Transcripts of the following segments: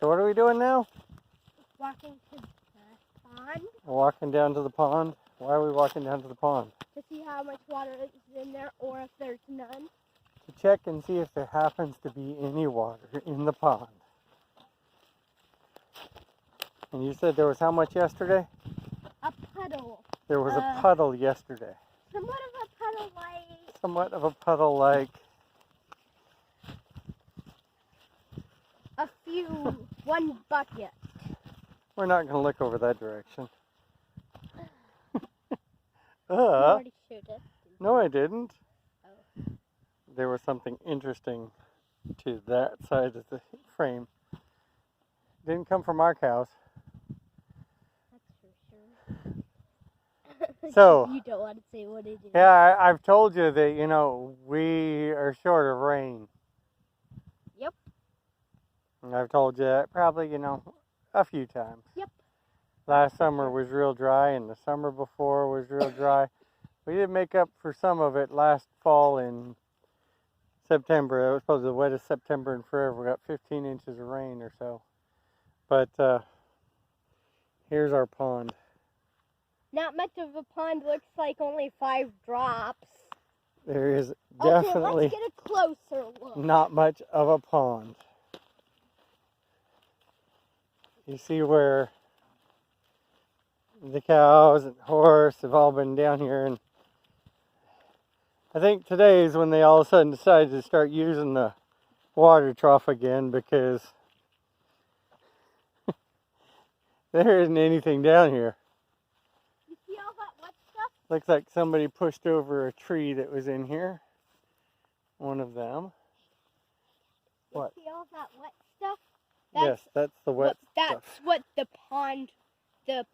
So what are we doing now? Walking to the pond. We're walking down to the pond. Why are we walking down to the pond? To see how much water is in there or if there's none. To check and see if there happens to be any water in the pond. And you said there was how much yesterday? A puddle. There was a puddle yesterday. Somewhat of a puddle like... Somewhat of a puddle like... one bucket. We're not going to look over that direction. You already showed it. No, I didn't. Oh. There was something interesting to that side of the frame. Didn't come from our cows. That's for sure. So, you don't want to say what it is. Yeah, I've told you that, we are short of rain. Yep. And I've told you that probably, a few times. Yep. Last summer was real dry, and the summer before was real dry. We did make up for some of it last fall in September. It was probably the wettest September in forever. We got 15 inches of rain or so. But here's our pond. Not much of a pond. Looks like only 5 drops. There is definitely let's get a closer look. Not much of a pond. You see where the cows and horse have all been down here, and I think today is when they all of a sudden decided to start using the water trough again, because there isn't anything down here. You see all that wet stuff? Looks like somebody pushed over a tree that was in here. One of them. What? You see all that wet stuff? Yes, that's the wet stuff. That's what the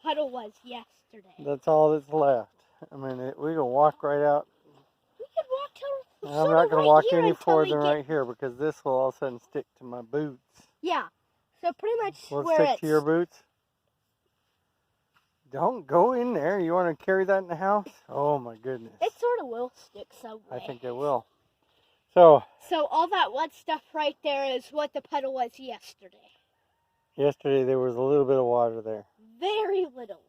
puddle was yesterday. That's all that's left. I mean, we can walk right out. We could walk to I'm not going to walk any further than right here, because this will all of a sudden stick to my boots. Yeah, so pretty much Will it where stick to your boots? Don't go in there. You want to carry that in the house? Oh my goodness. It sort of will stick somewhere. I think it will. So all that wet stuff right there is what the puddle was yesterday. Yesterday there was a little bit of water there. Very little.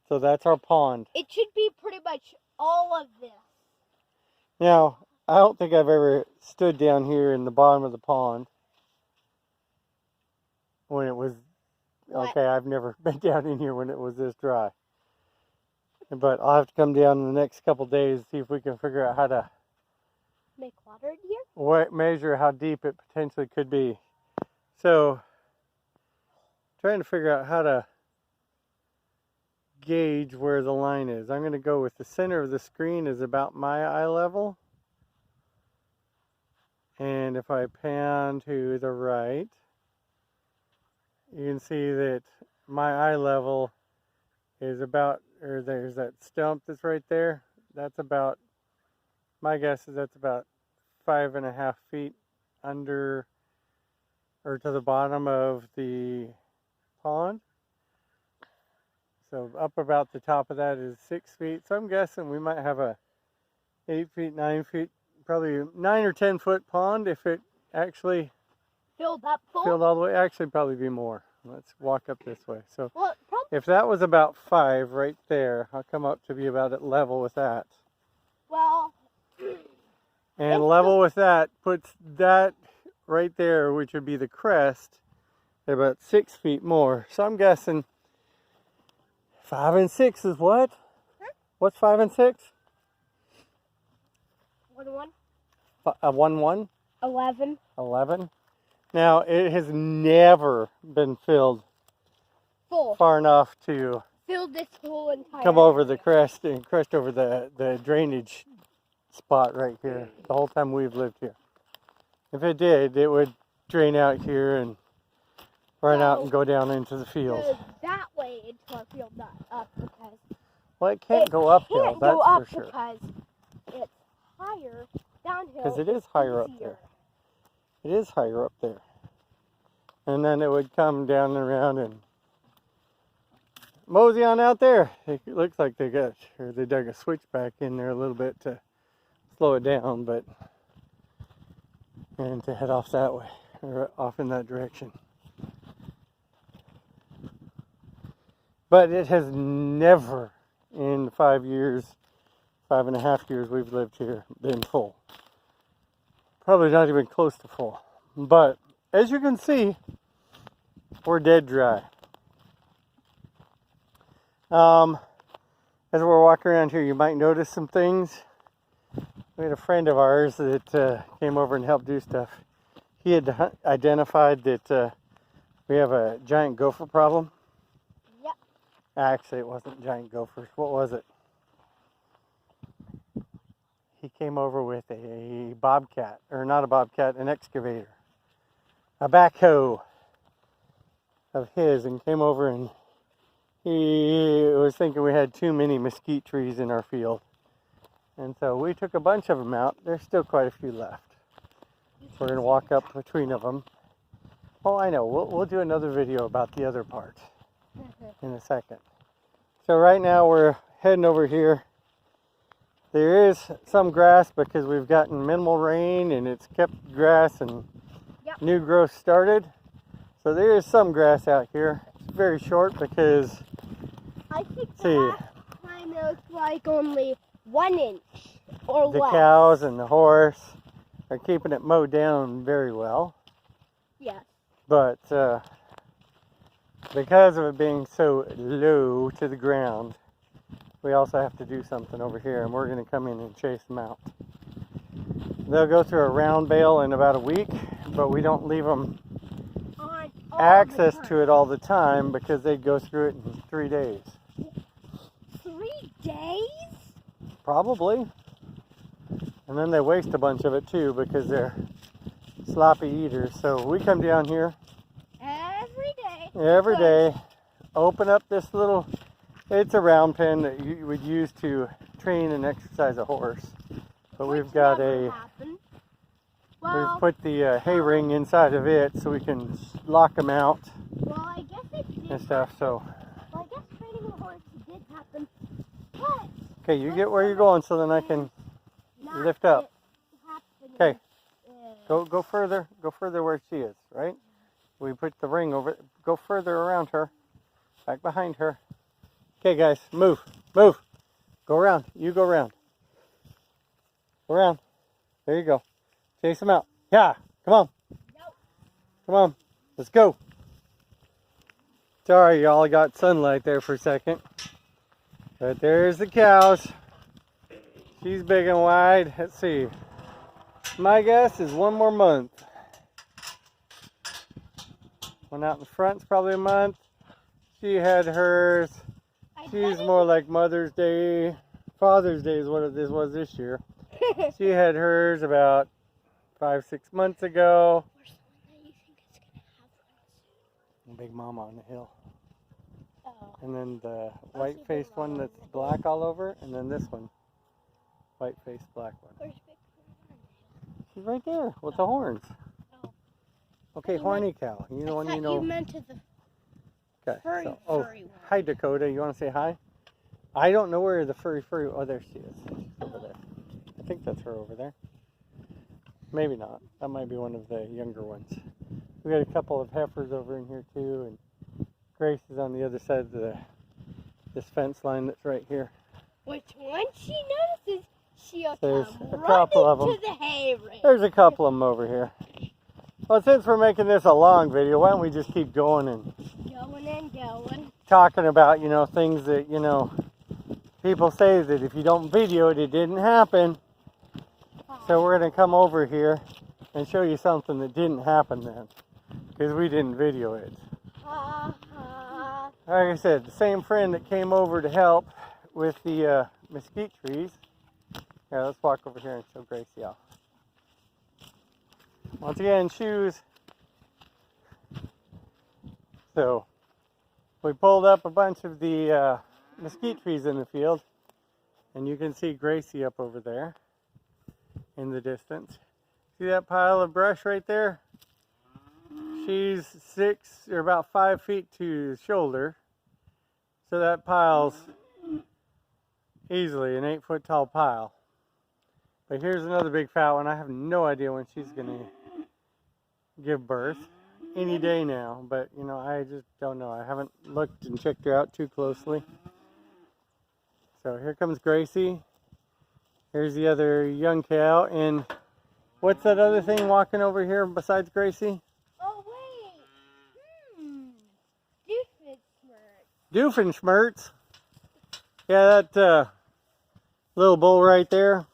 So that's our pond. It should be pretty much all of this. Now, I don't think I've ever stood down here in the bottom of the pond when it was... What? Okay, I've never been down in here when it was this dry. But I'll have to come down in the next couple days and see if we can figure out how to make water in here? Measure how deep it potentially could be. So, trying to figure out how to gauge where the line is. I'm going to go with the center of the screen is about my eye level. And if I pan to the right, you can see that my eye level is about, or there's that stump that's right there. That's about, my guess is that's about 5.5 feet under or to the bottom of the pond. So up about the top of that is 6 feet. So I'm guessing we might have a 8 feet, 9 feet, probably 9 or 10 foot pond if it actually filled up full? Filled all the way. Actually, probably be more. Let's walk up this way. So well, if that was about 5 right there, I'll come up to be about at level with that. Well, and level with that puts that right there, which would be the crest, at about 6 feet more. So I'm guessing 5 and 6 is what? Huh? What's 5 and 6? 1-1. 1-1? 11. 11. Now, it has never been filled full far enough to fill this whole entire come over the crest and crest over the drainage spot right here the whole time we've lived here. If it did, it would drain out here and run out and go down into the field. That way into our field, not up, because well, it can't go uphill, that's for sure. Because it's higher downhill. Because it is higher up there. It is higher up there. And then it would come down and around and mosey on out there. It looks like they dug a switchback in there a little bit to slow it down, and to head off that way, or off in that direction. But it has never, in the 5.5 years we've lived here, been full. Probably not even close to full. But as you can see, we're dead dry. As we're walking around here, you might notice some things. We had a friend of ours that came over and helped do stuff. He had identified that we have a giant gopher problem. Yep. Actually, it wasn't giant gophers. What was it? He came over with a bobcat, or not a bobcat, an excavator, a backhoe of his, and came over, and he was thinking we had too many mesquite trees in our field. And so we took a bunch of them out. There's still quite a few left. We're going to walk up between of them. Oh, I know. We'll do another video about the other part in a second. So right now we're heading over here. There is some grass because we've gotten minimal rain and it's kept grass and new growth started. So there is some grass out here. It's very short because I think the last time it was like only 1 inch or the less. cows and the horse are keeping it mowed down very well. Yes. But because of it being so low to the ground, we also have to do something over here, and we're going to come in and chase them out. They'll go through a round bale in about a week, but we don't leave them access to it all the time because they go through it in 3 days. 3 days? Probably. And then they waste a bunch of it too because they're sloppy eaters. So we come down here every day, open up this little, it's a round pen that you would use to train and exercise a horse. But we've got we've put the hay ring inside of it so we can lock them out and stuff. So, I guess training a horse did happen. But okay, you get where you're going so then I can lift up. Okay, go further where she is, right? We put the ring over, go further around her, back behind her. Okay guys, move. Go around, you go around. Go around, there you go. Chase them out. Yeah, come on. Come on, let's go. Sorry y'all, I got sunlight there for a second. But there's the cows. She's big and wide. Let's see. My guess is 1 more month. One out in front's probably a month. She had hers. She's more like Mother's Day. Father's Day is what this was this year. She had hers about 5-6 months ago. Big Mama on the hill. And then the white-faced one that's black all over, and then this one. White-faced black one. She's right there with the horns. Okay, horny cow. You know when you know. You meant to the furry one. Hi Dakota. You want to say hi? I don't know where the furry. Oh, there she is. She's over there. I think that's her over there. Maybe not. That might be one of the younger ones. We got a couple of heifers over in here too, and Grace is on the other side of this fence line that's right here. Which once she notices, she'll There's come a couple of them. into the hay ring. There's a couple of them over here. Well, since we're making this a long video, why don't we just keep going and going. talking about, things that, people say that if you don't video it, it didn't happen. So we're going to come over here and show you something that didn't happen then, because we didn't video it. Like I said, the same friend that came over to help with the mesquite trees. Yeah, let's walk over here and show Gracie off. Once again, shoes. So, we pulled up a bunch of the mesquite trees in the field, and you can see Gracie up over there in the distance. See that pile of brush right there? She's about 5 feet to the shoulder, so that pile's easily an 8-foot tall pile. But here's another big fat one. I have no idea when she's going to give birth. any day now, but you know, I just don't know. I haven't looked and checked her out too closely. So here comes Gracie. Here's the other young cow, and what's that other thing walking over here besides Gracie? Oh wait, Doofenshmirtz. Doofenshmirtz. Yeah, that little bull right there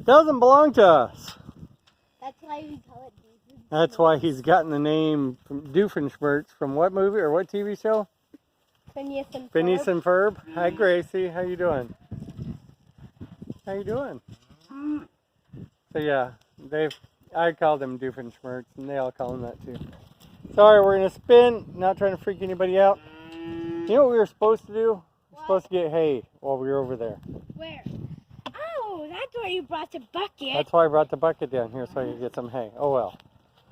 doesn't belong to us. That's why we call it Doofenshmirtz. That's why he's gotten the name from Doofenshmirtz from what movie or what TV show? Phineas and Ferb. Phineas and Ferb. Hi, Gracie. How you doing? How you doing? So yeah, I call them Doofenshmirtz, and they all call him that too. Sorry, we're gonna spin. Not trying to freak anybody out. You know what we were supposed to do? We're supposed to get hay while we were over there. Where? Oh, that's where you brought the bucket. That's why I brought the bucket down here so I could get some hay. Oh well.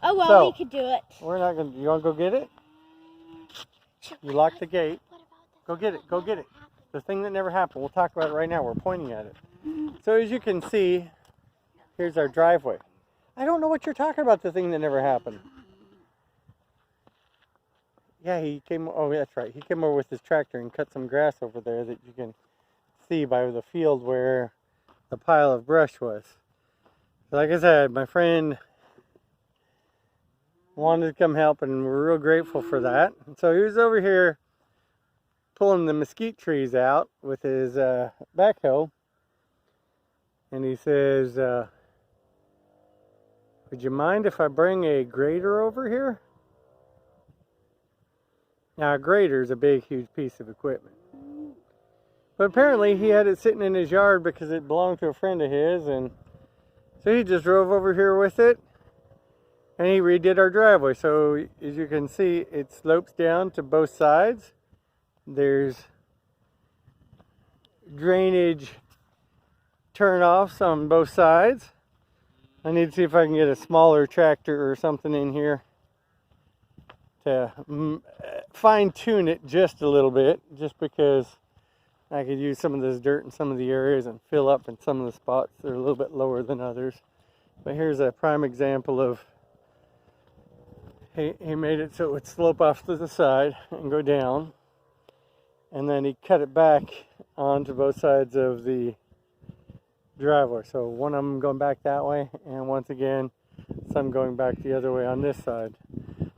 Oh well, So, we could do it. We're not gonna. You wanna go get it? You locked the gate. Go get it. Go get it. The thing that never happened. We'll talk about it right now. We're pointing at it. So as you can see, here's our driveway. I don't know what you're talking about, the thing that never happened. Yeah, he came, oh that's right. He came over with his tractor and cut some grass over there that you can see by the field where the pile of brush was. So like I said, my friend wanted to come help, and we're real grateful for that. And so he was over here pulling the mesquite trees out with his backhoe. And he says, would you mind if I bring a grader over here? Now a grader is a big, huge piece of equipment. But apparently he had it sitting in his yard because it belonged to a friend of his. And so he just drove over here with it. And he redid our driveway. So as you can see, it slopes down to both sides. There's drainage turn-offs on both sides. I need to see if I can get a smaller tractor or something in here to fine-tune it just a little bit, just because I could use some of this dirt in some of the areas and fill up in some of the spots that are a little bit lower than others. But here's a prime example of he made it so it would slope off to the side and go down, and then he cut it back onto both sides of the driveway. So one of them going back that way, and once again some going back the other way on this side,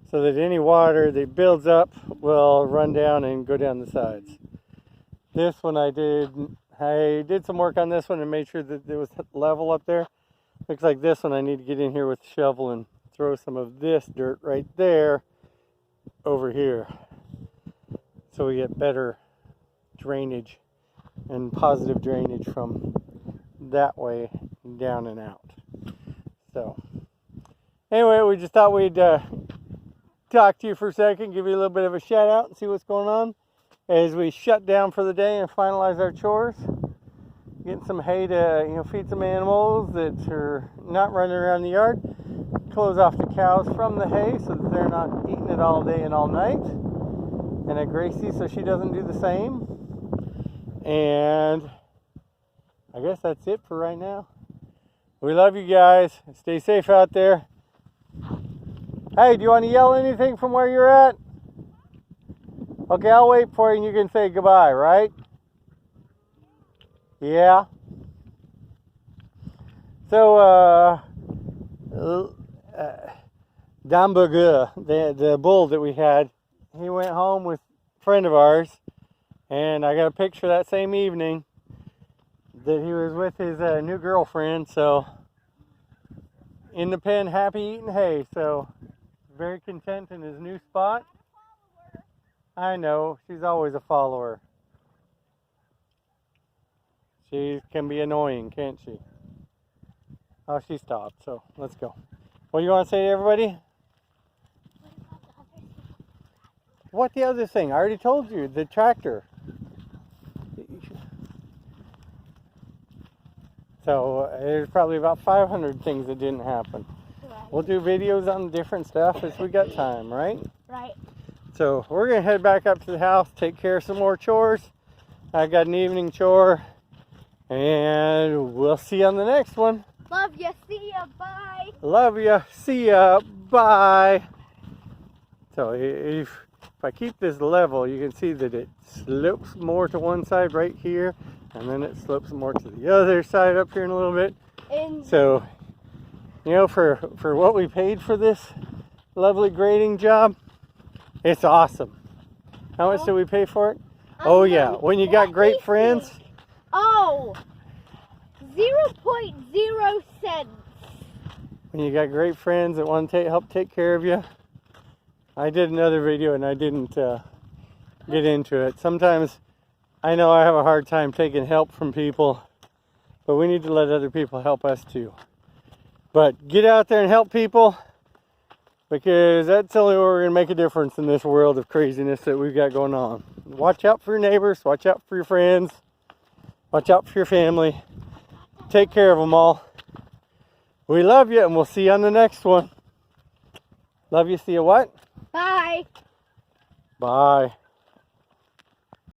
so that any water that builds up will run down and go down the sides. This one I did some work on this one and made sure that it was level up there. Looks like this one I need to get in here with the shovel and throw some of this dirt right there over here, so we get better drainage and positive drainage from that way down and out. So anyway, we just thought we'd talk to you for a second, give you a little bit of a shout out and see what's going on as we shut down for the day and finalize our chores, getting some hay to feed some animals that are not running around the yard, close off the cows from the hay so that they're not eating it all day and all night, and at Gracie so she doesn't do the same. And I guess that's it for right now. We love you guys. Stay safe out there. Hey, do you want to yell anything from where you're at? Okay, I'll wait for you and you can say goodbye, right? Yeah. So, Damburger, the bull that we had, he went home with a friend of ours, and I got a picture that same evening that he was with his new girlfriend. So in the pen, happy eating hay. So very content in his new spot. I know, she's always a follower. She can be annoying, can't she? Oh, she stopped, so let's go. What do you want to say to everybody? What the other thing? I already told you, the tractor. So there's probably about 500 things that didn't happen. Right. We'll do videos on different stuff as we got time, right? Right. So we're going to head back up to the house, take care of some more chores. I got an evening chore, and we'll see you on the next one. Love ya. See ya. Bye. Love ya. See ya. Bye. So if I keep this level, you can see that it slopes more to one side right here, and then it slopes more to the other side up here in a little bit. And So, you know, for what we paid for this lovely grading job, it's awesome. How much did we pay for it? Oh yeah, when you got great friends. Oh, 0.0 cents. When you got great friends that want to help take care of you. I did another video and I didn't get into it. Sometimes I know I have a hard time taking help from people, but we need to let other people help us too. But get out there and help people, because that's the only way we're going to make a difference in this world of craziness that we've got going on. Watch out for your neighbors, watch out for your friends, watch out for your family. Take care of them all. We love you, and we'll see you on the next one. Love you, see you what? Bye. Bye.